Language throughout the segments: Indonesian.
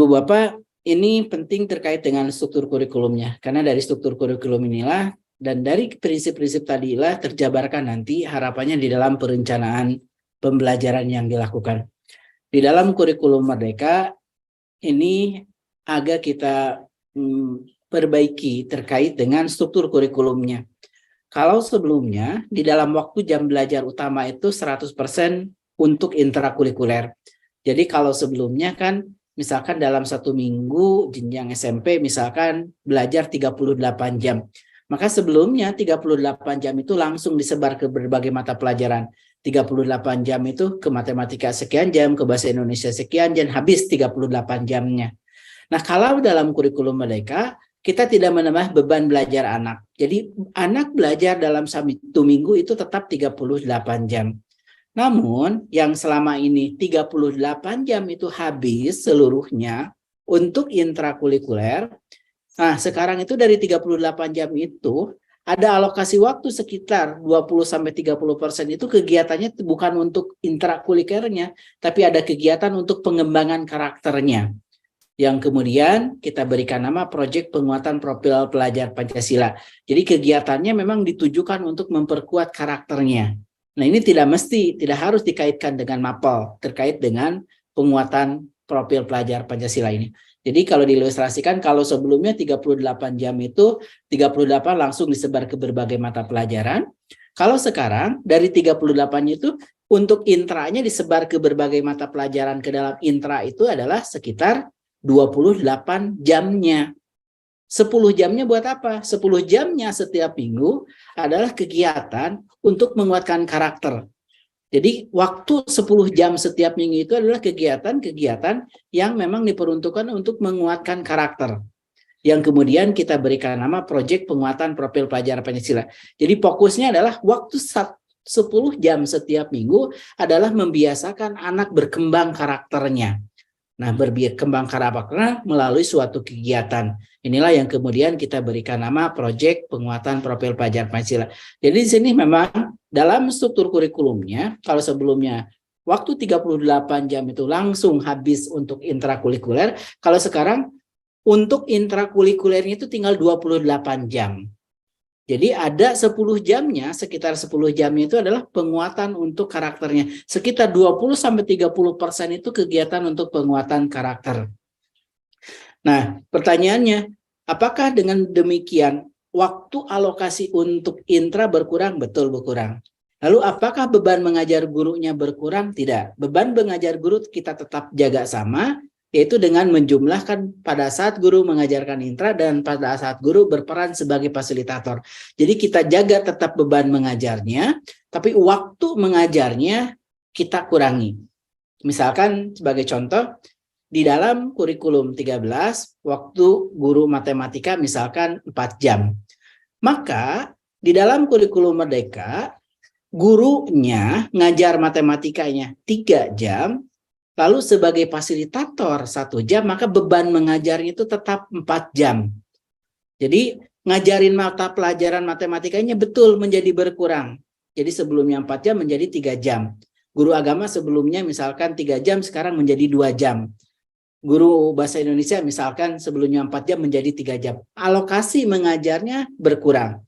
Ibu Bapak, ini penting terkait dengan struktur kurikulumnya. Karena dari struktur kurikulum inilah dan dari prinsip-prinsip tadilah terjabarkan nanti harapannya di dalam perencanaan pembelajaran yang dilakukan. Di dalam kurikulum Merdeka ini agak kita perbaiki terkait dengan struktur kurikulumnya. Kalau sebelumnya di dalam waktu jam belajar utama itu 100% untuk intrakurikuler. Jadi kalau sebelumnya kan misalkan dalam 1 minggu jenjang SMP misalkan belajar 38 jam. Maka sebelumnya 38 jam itu langsung disebar ke berbagai mata pelajaran. 38 jam itu ke matematika sekian jam, ke bahasa Indonesia sekian jam, habis 38 jamnya. Nah, kalau dalam kurikulum Merdeka, kita tidak menambah beban belajar anak. Jadi, anak belajar dalam 1 minggu itu tetap 38 jam. Namun, yang selama ini 38 jam itu habis seluruhnya untuk intrakurikuler. Nah, sekarang itu dari 38 jam itu, ada alokasi waktu sekitar 20-30% itu kegiatannya bukan untuk intrakurikulernya, tapi ada kegiatan untuk pengembangan karakternya. Yang kemudian kita berikan nama proyek penguatan profil pelajar Pancasila. Jadi kegiatannya memang ditujukan untuk memperkuat karakternya. Nah, ini tidak harus dikaitkan dengan mapel terkait dengan penguatan profil pelajar Pancasila ini. Jadi kalau diilustrasikan, kalau sebelumnya 38 jam itu 38 langsung disebar ke berbagai mata pelajaran. Kalau sekarang dari 38 itu untuk intranya disebar ke berbagai mata pelajaran ke dalam intra itu adalah sekitar 28 jamnya. 10 jamnya buat apa? 10 jamnya setiap minggu adalah kegiatan untuk menguatkan karakter. Jadi waktu 10 jam setiap minggu itu adalah kegiatan-kegiatan yang memang diperuntukkan untuk menguatkan karakter. Yang kemudian kita berikan nama proyek penguatan profil pelajar Pancasila. Jadi fokusnya adalah waktu 10 jam setiap minggu adalah membiasakan anak berkembang karakternya. Nah, berkembang karakternya melalui suatu kegiatan. Inilah yang kemudian kita berikan nama proyek penguatan profil pelajar Pancasila. Jadi di sini memang dalam struktur kurikulumnya, kalau sebelumnya waktu 38 jam itu langsung habis untuk intrakurikuler, kalau sekarang untuk intrakurikulernya itu tinggal 28 jam. Jadi ada 10 jamnya, sekitar 10 jamnya itu adalah penguatan untuk karakternya. Sekitar 20-30% itu kegiatan untuk penguatan karakter. Nah, pertanyaannya, apakah dengan demikian waktu alokasi untuk intra berkurang? Betul berkurang. Lalu apakah beban mengajar gurunya berkurang? Tidak. Beban mengajar guru kita tetap jaga sama, yaitu dengan menjumlahkan pada saat guru mengajarkan intra dan pada saat guru berperan sebagai fasilitator. Jadi kita jaga tetap beban mengajarnya, tapi waktu mengajarnya kita kurangi. Misalkan sebagai contoh, di dalam kurikulum 13, waktu guru matematika misalkan 4 jam. Maka di dalam kurikulum Merdeka, gurunya ngajar matematikanya 3 jam, lalu sebagai fasilitator 1 jam, maka beban mengajarnya itu tetap 4 jam. Jadi ngajarin mata pelajaran matematikanya betul menjadi berkurang. Jadi sebelumnya 4 jam menjadi 3 jam. Guru agama sebelumnya misalkan 3 jam, sekarang menjadi 2 jam. Guru bahasa Indonesia misalkan sebelumnya 4 jam menjadi 3 jam. Alokasi mengajarnya berkurang.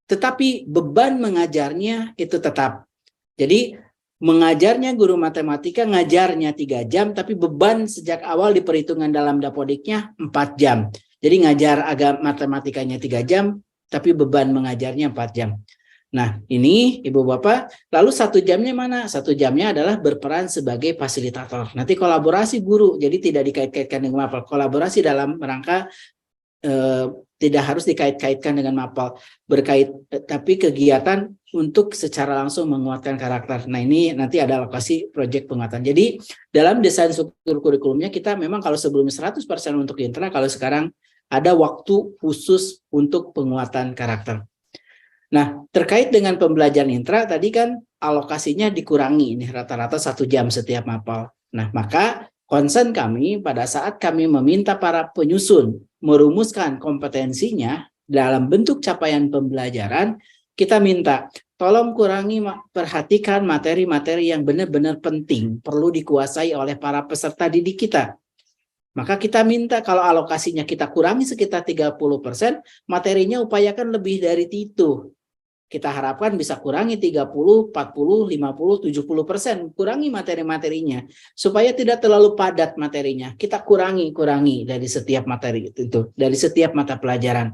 Tetapi beban mengajarnya itu tetap. Jadi mengajarnya guru matematika ngajarnya 3 jam, tapi beban sejak awal di perhitungan dalam Dapodiknya 4 jam. Jadi ngajar matematikanya 3 jam, tapi beban mengajarnya 4 jam. Nah, ini Ibu Bapak, lalu 1 jamnya mana? 1 jamnya adalah berperan sebagai fasilitator. Nanti kolaborasi guru, jadi tidak dikait-kaitkan dengan mapel. Kolaborasi dalam rangka tidak harus dikait-kaitkan dengan mapel, tapi kegiatan untuk secara langsung menguatkan karakter. Nah, ini nanti ada alokasi proyek penguatan. Jadi dalam desain struktur kurikulumnya kita memang kalau sebelumnya 100% untuk intra, kalau sekarang ada waktu khusus untuk penguatan karakter. Nah, terkait dengan pembelajaran intra tadi kan alokasinya dikurangi, ini rata-rata 1 jam setiap mapel. Nah, maka concern kami pada saat kami meminta para penyusun merumuskan kompetensinya dalam bentuk capaian pembelajaran, kita minta tolong perhatikan materi-materi yang benar-benar penting, perlu dikuasai oleh para peserta didik kita. Maka kita minta kalau alokasinya kita kurangi sekitar 30%, materinya upayakan lebih dari itu. Kita harapkan bisa kurangi 30, 40, 50, 70%. Kurangi materi-materinya. Supaya tidak terlalu padat materinya. Kita kurangi dari setiap materi itu. Dari setiap mata pelajaran.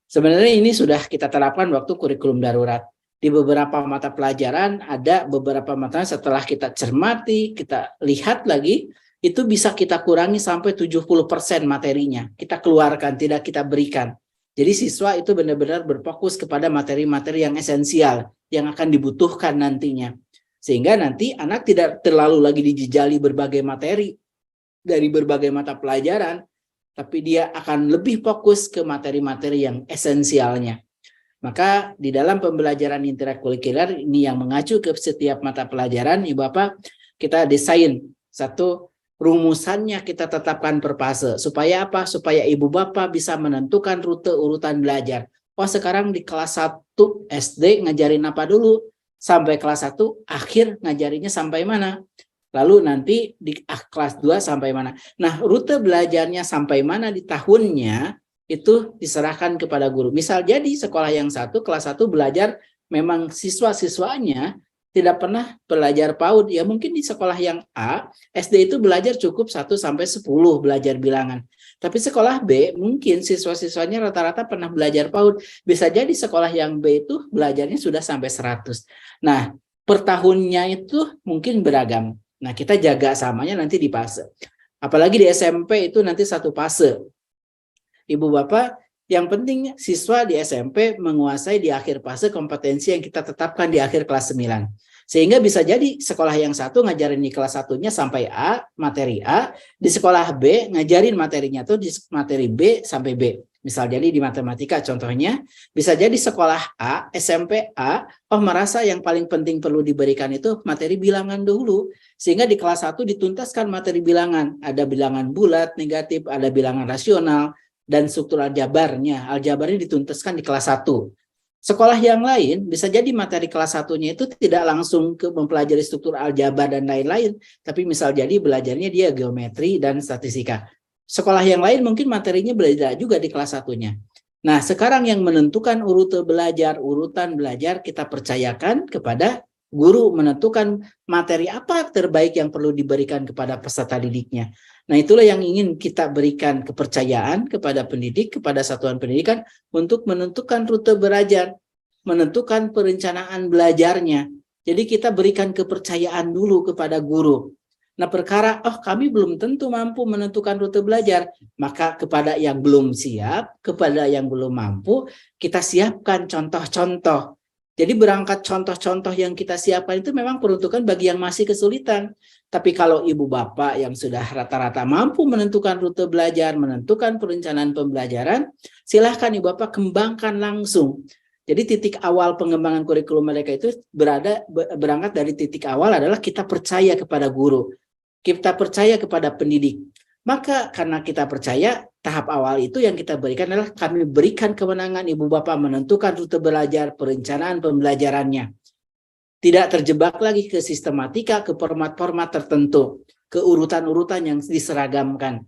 Sebenarnya ini sudah kita terapkan waktu kurikulum darurat. Di beberapa mata pelajaran, ada beberapa mata setelah kita cermati, kita lihat lagi, itu bisa kita kurangi sampai 70% materinya. Kita keluarkan, tidak kita berikan. Jadi siswa itu benar-benar berfokus kepada materi-materi yang esensial, yang akan dibutuhkan nantinya. Sehingga nanti anak tidak terlalu lagi dijejali berbagai materi dari berbagai mata pelajaran, tapi dia akan lebih fokus ke materi-materi yang esensialnya. Maka di dalam pembelajaran intrakurikuler ini yang mengacu ke setiap mata pelajaran, Ibu Bapak, kita desain satu rumusannya kita tetapkan per fase. Supaya apa? Supaya Ibu Bapak bisa menentukan rute urutan belajar. Oh, sekarang di kelas 1 SD ngajarin apa dulu? Sampai kelas 1 akhir ngajarinya sampai mana? Lalu nanti di kelas 2 sampai mana? Nah, rute belajarnya sampai mana di tahunnya itu diserahkan kepada guru. Misal jadi sekolah yang satu, kelas 1 belajar memang siswa-siswanya tidak pernah belajar PAUD. Ya mungkin di sekolah yang A, SD itu belajar cukup 1 sampai 10 belajar bilangan. Tapi sekolah B mungkin siswa-siswanya rata-rata pernah belajar PAUD. Bisa jadi sekolah yang B itu belajarnya sudah sampai 100. Nah, per tahunnya itu mungkin beragam. Nah, kita jaga samanya nanti di fase. Apalagi di SMP itu nanti satu fase. Ibu Bapak, yang penting siswa di SMP menguasai di akhir fase kompetensi yang kita tetapkan di akhir kelas 9. Sehingga bisa jadi sekolah yang satu ngajarin di kelas 1-nya sampai A, materi A. Di sekolah B ngajarin materinya tuh di materi B sampai B. Misal jadi di matematika contohnya, bisa jadi sekolah A, SMP A, merasa yang paling penting perlu diberikan itu materi bilangan dulu. Sehingga di kelas 1 dituntaskan materi bilangan. Ada bilangan bulat, negatif, ada bilangan rasional, dan struktur aljabarnya. Aljabarnya dituntaskan di kelas 1. Sekolah yang lain bisa jadi materi kelas 1-nya itu tidak langsung ke mempelajari struktur aljabar dan lain-lain. Tapi misal jadi belajarnya dia geometri dan statistika. Sekolah yang lain mungkin materinya belajar juga di kelas 1-nya. Nah, sekarang yang menentukan urutan belajar kita percayakan kepada guru menentukan materi apa terbaik yang perlu diberikan kepada peserta didiknya. Nah, itulah yang ingin kita berikan kepercayaan kepada pendidik, kepada satuan pendidikan untuk menentukan rute belajar, menentukan perencanaan belajarnya. Jadi kita berikan kepercayaan dulu kepada guru. Nah, perkara kami belum tentu mampu menentukan rute belajar, maka kepada yang belum siap, kepada yang belum mampu, kita siapkan contoh-contoh. Jadi berangkat contoh-contoh yang kita siapkan itu memang peruntukan bagi yang masih kesulitan. Tapi kalau ibu bapak yang sudah rata-rata mampu menentukan rute belajar, menentukan perencanaan pembelajaran, silahkan ibu bapak kembangkan langsung. Jadi titik awal pengembangan kurikulum mereka itu berangkat dari titik awal adalah kita percaya kepada guru. Kita percaya kepada pendidik. Maka karena kita percaya, tahap awal itu yang kita berikan adalah kami berikan kewenangan ibu bapak menentukan rute belajar, perencanaan pembelajarannya. Tidak terjebak lagi ke sistematika, ke format-format tertentu, ke urutan-urutan yang diseragamkan.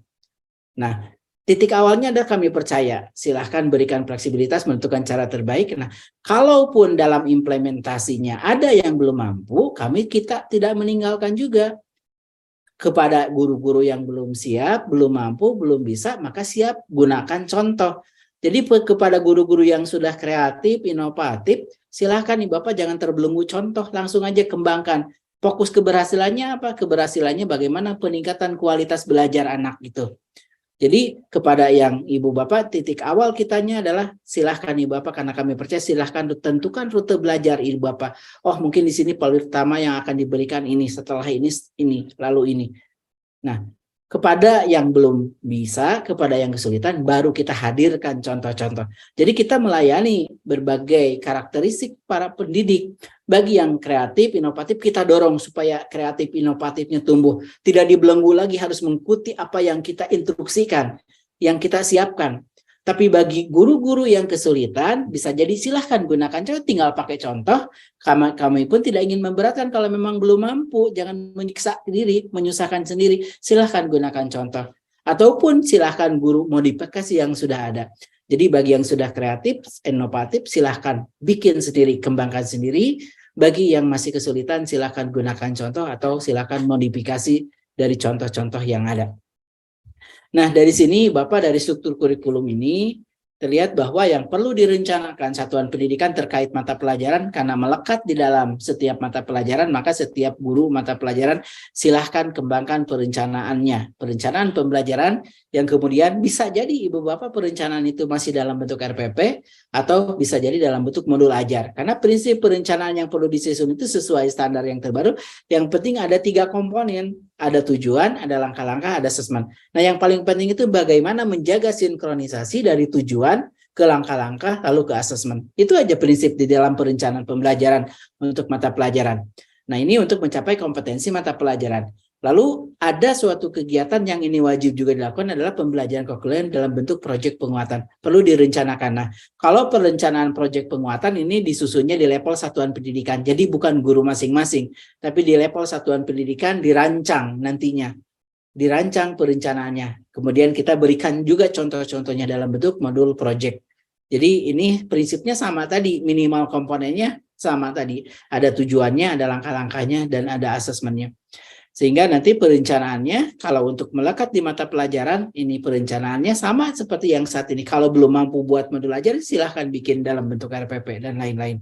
Nah, titik awalnya adalah kami percaya. Silahkan berikan fleksibilitas menentukan cara terbaik. Nah, kalaupun dalam implementasinya ada yang belum mampu, kita tidak meninggalkan juga. Kepada guru-guru yang belum siap, belum mampu, belum bisa, maka siap gunakan contoh. Jadi kepada guru-guru yang sudah kreatif, inovatif, silahkan nih Bapak jangan terbelenggu contoh, langsung aja kembangkan. Fokus keberhasilannya apa? Keberhasilannya bagaimana peningkatan kualitas belajar anak gitu. Jadi kepada yang ibu bapak, titik awal kitanya adalah silahkan ibu bapak, karena kami percaya silahkan tentukan rute belajar ibu bapak. Mungkin di sini pertama yang akan diberikan ini, setelah ini, lalu ini. Nah, kepada yang belum bisa, kepada yang kesulitan, baru kita hadirkan contoh-contoh. Jadi kita melayani berbagai karakteristik para pendidik. Bagi yang kreatif, inovatif, kita dorong supaya kreatif, inovatifnya tumbuh. Tidak dibelenggu lagi harus mengikuti apa yang kita instruksikan, yang kita siapkan. Tapi bagi guru-guru yang kesulitan, bisa jadi silahkan gunakan contoh, tinggal pakai contoh. Kami pun tidak ingin memberatkan kalau memang belum mampu, jangan menyiksa diri, menyusahkan sendiri. Silahkan gunakan contoh. Ataupun silahkan guru modifikasi yang sudah ada. Jadi bagi yang sudah kreatif, inovatif, silahkan bikin sendiri, kembangkan sendiri. Bagi yang masih kesulitan, silahkan gunakan contoh atau silahkan modifikasi dari contoh-contoh yang ada. Nah, dari sini Bapak dari struktur kurikulum ini terlihat bahwa yang perlu direncanakan satuan pendidikan terkait mata pelajaran karena melekat di dalam setiap mata pelajaran, maka setiap guru mata pelajaran silahkan kembangkan perencanaannya. Perencanaan pembelajaran yang kemudian bisa jadi Ibu Bapak perencanaan itu masih dalam bentuk RPP atau bisa jadi dalam bentuk modul ajar. Karena prinsip perencanaan yang perlu disusun itu sesuai standar yang terbaru. Yang penting ada 3 komponen, ada tujuan, ada langkah-langkah, ada asesmen. Nah, yang paling penting itu bagaimana menjaga sinkronisasi dari tujuan ke langkah-langkah lalu ke asesmen. Itu aja prinsip di dalam perencanaan pembelajaran untuk mata pelajaran. Nah, ini untuk mencapai kompetensi mata pelajaran. Lalu ada suatu kegiatan yang ini wajib juga dilakukan adalah pembelajaran kokurikuler dalam bentuk proyek penguatan. Perlu direncanakan. Nah, kalau perencanaan proyek penguatan ini disusunnya di level satuan pendidikan. Jadi bukan guru masing-masing, tapi di level satuan pendidikan dirancang nantinya. Dirancang perencanaannya. Kemudian kita berikan juga contoh-contohnya dalam bentuk modul proyek. Jadi ini prinsipnya sama tadi, minimal komponennya sama tadi. Ada tujuannya, ada langkah-langkahnya, dan ada asesmennya. Sehingga nanti perencanaannya kalau untuk melekat di mata pelajaran, ini perencanaannya sama seperti yang saat ini. Kalau belum mampu buat modul ajar, silahkan bikin dalam bentuk RPP dan lain-lain.